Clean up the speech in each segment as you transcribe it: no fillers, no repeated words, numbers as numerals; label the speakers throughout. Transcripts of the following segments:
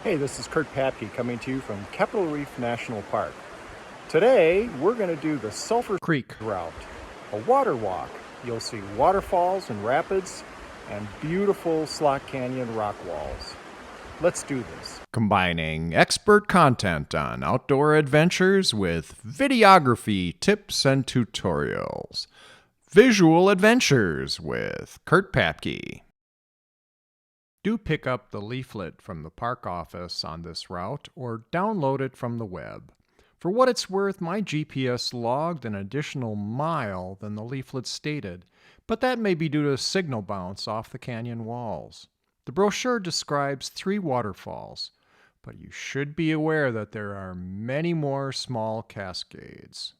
Speaker 1: Hey, this is Kurt Papke coming to you from Capitol Reef National Park. Today, we're going to do the Sulphur Creek Route, a water walk. You'll see waterfalls and rapids and beautiful slot canyon rock walls. Let's do this.
Speaker 2: Combining expert content on outdoor adventures with videography tips and tutorials. Visual Adventures with Kurt Papke. Do pick up the leaflet from the park office on this route or download it from the web. For what it's worth, my GPS logged an additional mile than the leaflet stated, but that may be due to signal bounce off the canyon walls. The brochure describes 3 waterfalls, but you should be aware that there are many more small cascades.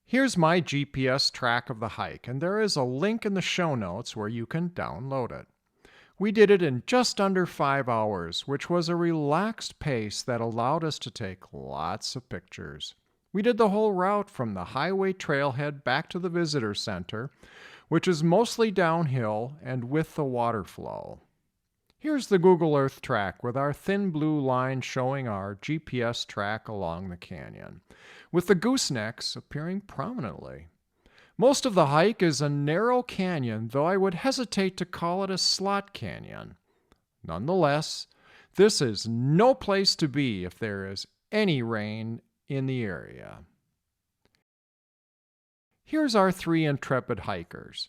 Speaker 2: Here's my GPS track of the hike, and there is a link in the show notes where you can download it. We did it in just under 5 hours, which was a relaxed pace that allowed us to take lots of pictures. We did the whole route from the highway trailhead back to the visitor center, which is mostly downhill and with the water flow. Here's the Google Earth track with our thin blue line showing our GPS track along the canyon, with the goosenecks appearing prominently. Most of the hike is a narrow canyon, though I would hesitate to call it a slot canyon. Nonetheless, this is no place to be if there is any rain in the area. Here's our 3 intrepid hikers.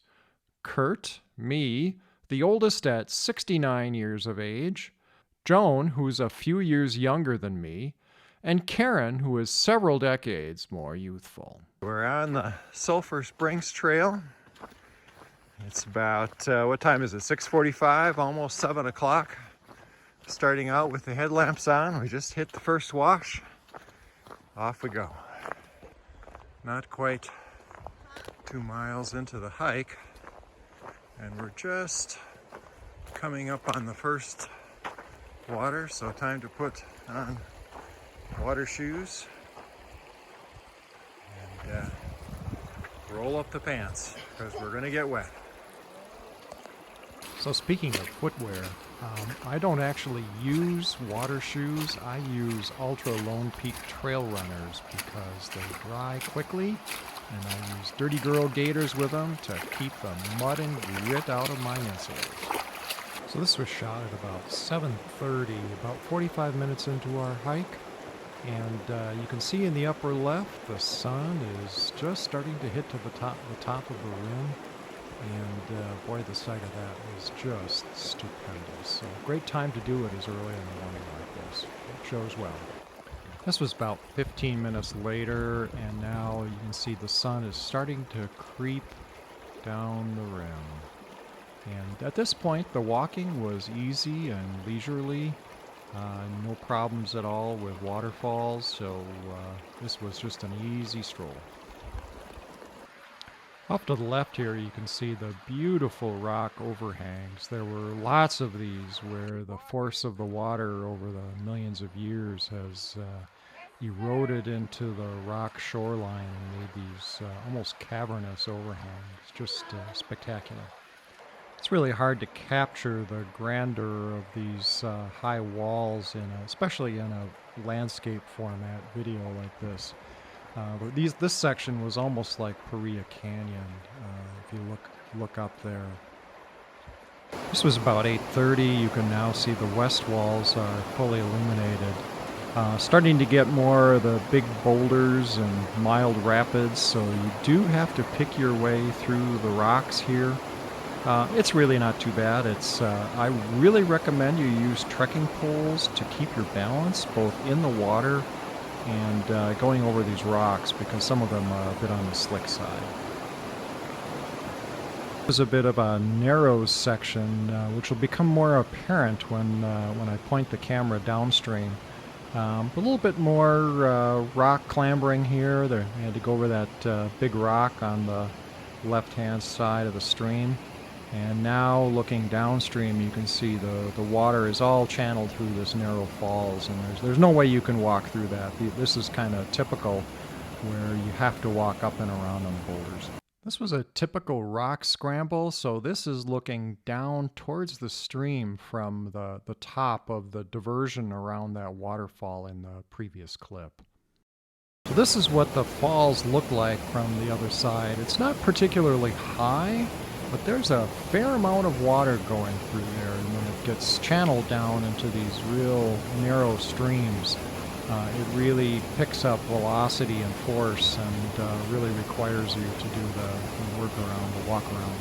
Speaker 2: Kurt, me, the oldest at 69 years of age, Joan, who's a few years younger than me, and Karen, who is several decades more youthful.
Speaker 1: We're on the Sulphur Springs Trail. It's about, what time is it? 6:45, almost 7 o'clock. Starting out with the headlamps on. We just hit the first wash. Off we go. Not quite 2 miles into the hike, and we're just coming up on the first water, so time to put on water shoes and roll up the pants because we're going to get wet.
Speaker 2: So speaking of footwear, I don't actually use water shoes. I use Ultra Lone Peak Trail Runners because they dry quickly, and I use Dirty Girl gaiters with them to keep the mud and grit out of my insoles. So this was shot at about 7:30, about 45 minutes into our hike. And you can see in the upper left, the sun is just starting to hit to the top of the rim. And boy, the sight of that is just stupendous. So great time to do it is early in the morning like this. It shows well. This was about 15 minutes later, and now you can see the sun is starting to creep down the rim. And at this point, the walking was easy and leisurely. No problems at all with waterfalls, so this was just an easy stroll. Off to the left here, you can see the beautiful rock overhangs. There were lots of these where the force of the water over the millions of years has eroded into the rock shoreline and made these almost cavernous overhangs. Just spectacular. It's really hard to capture the grandeur of these high walls, especially in a landscape format video like this. But this section was almost like Paria Canyon, if you look up there. This was about 8:30. You can now see the west walls are fully illuminated. Starting to get more of the big boulders and mild rapids, so you do have to pick your way through the rocks here. It's really not too bad. I really recommend you use trekking poles to keep your balance, both in the water and going over these rocks, because some of them are a bit on the slick side. There's a bit of a narrow section, which will become more apparent when I point the camera downstream. A little bit more rock clambering here. I had to go over that big rock on the left-hand side of the stream. And now looking downstream, you can see the water is all channeled through this narrow falls, and there's no way you can walk through that. This is kind of typical where you have to walk up and around on the boulders. This was a typical rock scramble, so this is looking down towards the stream from the top of the diversion around that waterfall in the previous clip. So this is what the falls look like from the other side. It's not particularly high, but there's a fair amount of water going through there, and when it gets channeled down into these real narrow streams, it really picks up velocity and force and really requires you to do the work around, the walk around.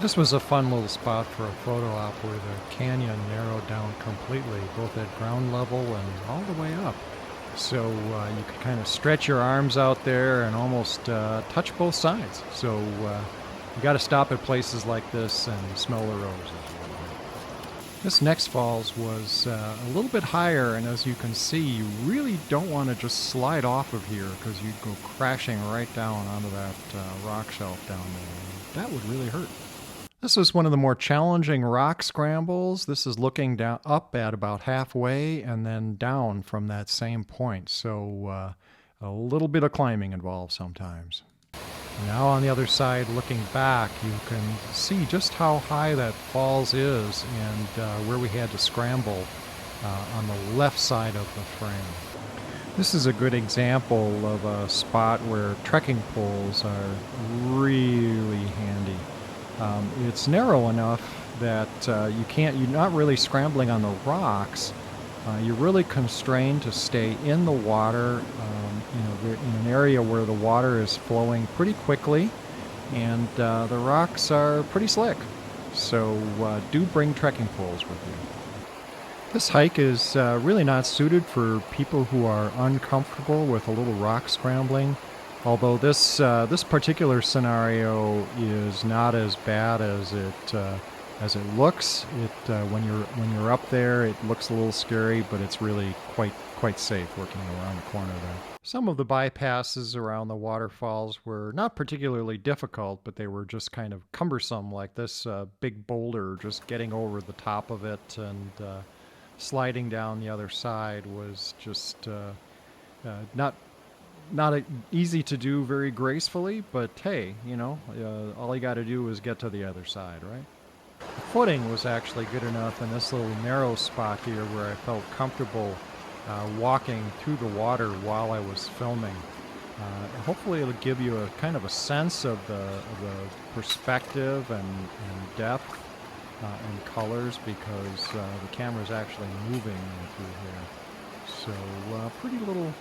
Speaker 2: This was a fun little spot for a photo op where the canyon narrowed down completely, both at ground level and all the way up. So you could kind of stretch your arms out there and almost touch both sides. So you got to stop at places like this and smell the roses. This next falls was a little bit higher, and as you can see, you really don't want to just slide off of here because you'd go crashing right down onto that rock shelf down there. That would really hurt. This is one of the more challenging rock scrambles. This is looking down up at about halfway and then down from that same point. So a little bit of climbing involved sometimes. Now on the other side, looking back, you can see just how high that falls is and where we had to scramble on the left side of the frame. This is a good example of a spot where trekking poles are really handy. It's narrow enough that you're not really scrambling on the rocks. You're really constrained to stay in the water, in an area where the water is flowing pretty quickly, and the rocks are pretty slick. So do bring trekking poles with you. This hike is really not suited for people who are uncomfortable with a little rock scrambling. Although this particular scenario is not as bad as it looks. When you're up there, it looks a little scary, but it's really quite safe working around the corner there. Some of the bypasses around the waterfalls were not particularly difficult, but they were just kind of cumbersome, like this big boulder. Just getting over the top of it and sliding down the other side was just not easy to do very gracefully, but hey, all you got to do is get to the other side, right? The footing was actually good enough in this little narrow spot here where I felt comfortable walking through the water while I was filming. Hopefully it'll give you a kind of a sense of the perspective and depth and colors, because the camera's actually moving through here. So pretty little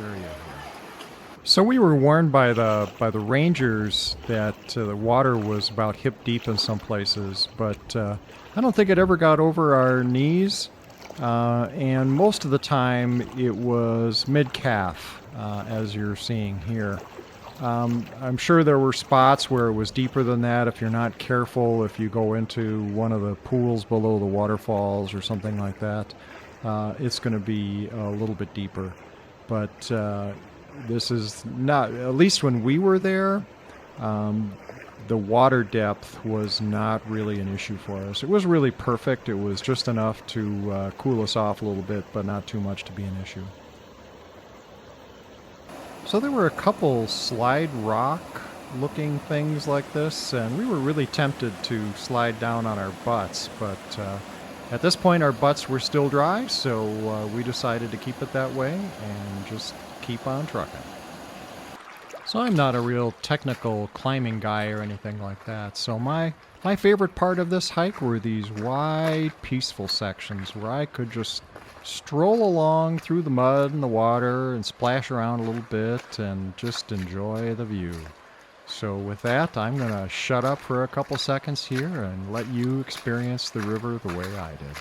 Speaker 2: area here. So we were warned by the rangers that the water was about hip deep in some places, but I don't think it ever got over our knees, and most of the time it was mid-calf, as you're seeing here. I'm sure there were spots where it was deeper than that if you're not careful, if you go into one of the pools below the waterfalls or something like that. It's going to be a little bit deeper, but this is not, at least when we were there, the water depth was not really an issue for us. It was really perfect. It was just enough to cool us off a little bit, but not too much to be an issue. So there were a couple slide rock looking things like this, and we were really tempted to slide down on our butts, but at this point our butts were still dry, so we decided to keep it that way and just keep on trucking. So I'm not a real technical climbing guy or anything like that, so my favorite part of this hike were these wide, peaceful sections where I could just stroll along through the mud and the water and splash around a little bit and just enjoy the view. So with that, I'm going to shut up for a couple seconds here and let you experience the river the way I did.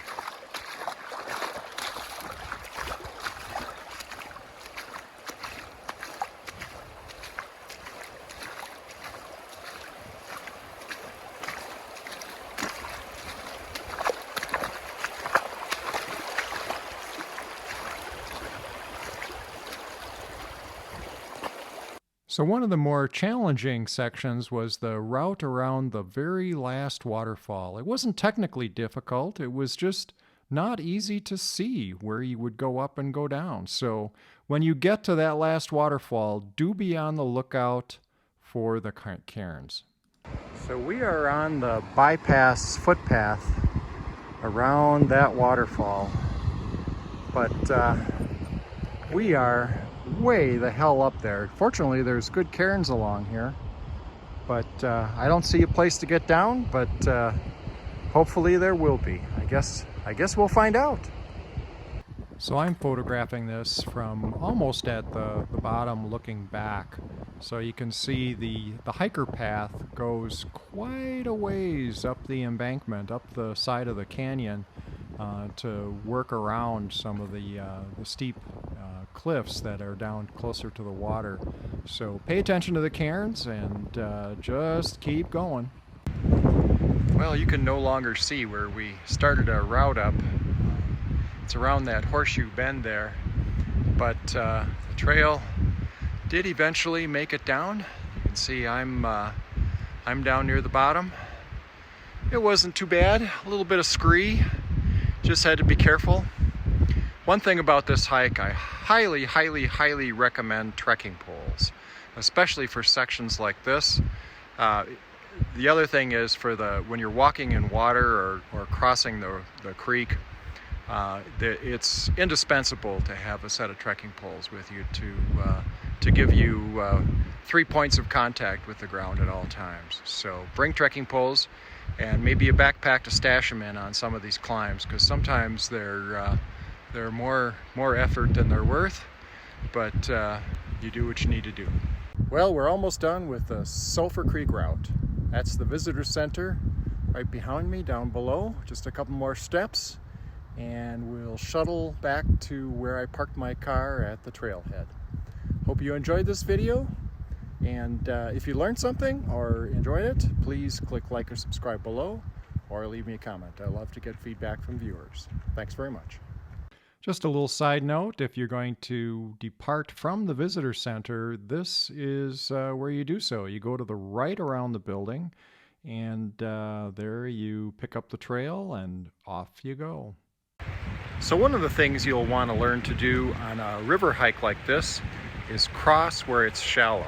Speaker 2: So one of the more challenging sections was the route around the very last waterfall. It wasn't technically difficult, it was just not easy to see where you would go up and go down. So when you get to that last waterfall, do be on the lookout for the cairns.
Speaker 1: So we are on the bypass footpath around that waterfall, but we are way the hell up there. Fortunately, there's good cairns along here, but I don't see a place to get down, but hopefully there will be. I guess we'll find out.
Speaker 2: So I'm photographing this from almost at the bottom looking back. So you can see the hiker path goes quite a ways up the embankment, up the side of the canyon to work around some of the steep cliffs that are down closer to the water. So pay attention to the cairns and just keep going. Well, you can no longer see where we started our route up. It's around that horseshoe bend there, but the trail did eventually make it down. You can see I'm down near the bottom. It wasn't too bad, a little bit of scree, just had to be careful. One thing about this hike, I highly recommend trekking poles, especially for sections like this. The other thing is when you're walking in water or crossing the creek, it's indispensable to have a set of trekking poles with you to give you 3 points of contact with the ground at all times. So bring trekking poles and maybe a backpack to stash them in on some of these climbs, because sometimes they're more effort than they're worth, but you do what you need to do. Well, we're almost done with the Sulphur Creek Route. That's the visitor center right behind me down below. Just a couple more steps and we'll shuttle back to where I parked my car at the trailhead. Hope you enjoyed this video, and if you learned something or enjoyed it, please click like or subscribe below or leave me a comment. I love to get feedback from viewers. Thanks very much. Just a little side note, if you're going to depart from the visitor center, this is where you do so. You go to the right around the building, and there you pick up the trail and off you go. So one of the things you'll want to learn to do on a river hike like this is cross where it's shallow.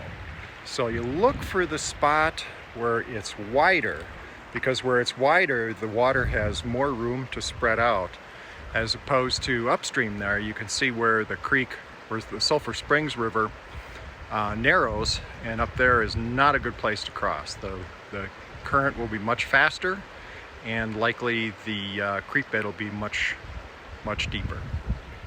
Speaker 2: So you look for the spot where it's wider, because where it's wider, the water has more room to spread out. As opposed to upstream there, you can see where the creek, where the Sulphur Springs River narrows, and up there is not a good place to cross. The current will be much faster, and likely the creek bed will be much deeper.